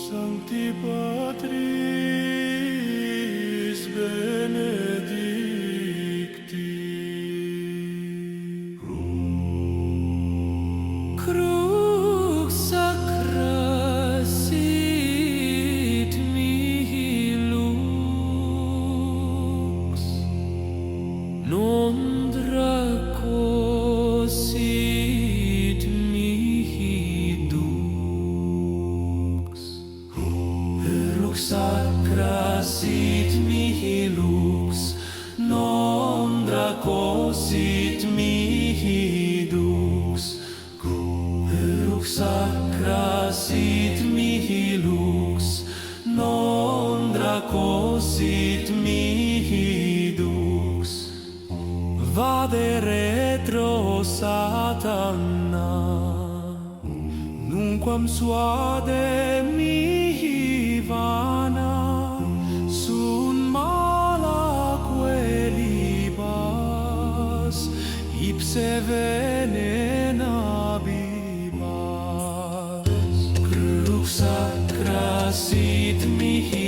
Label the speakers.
Speaker 1: Sancti Patris benedicti. Crux sacra sit mihi lux, non draco sit mihi dux. Crux sacra sit mihi lux, non draco sit mihi dux. Crux sacra sit mihi lux, non draco sit mihi dux. Vade retro Satana, nunquam suade mihi vana, sunt malaque libas, ipse venena bibas. Crux sacra sit mihi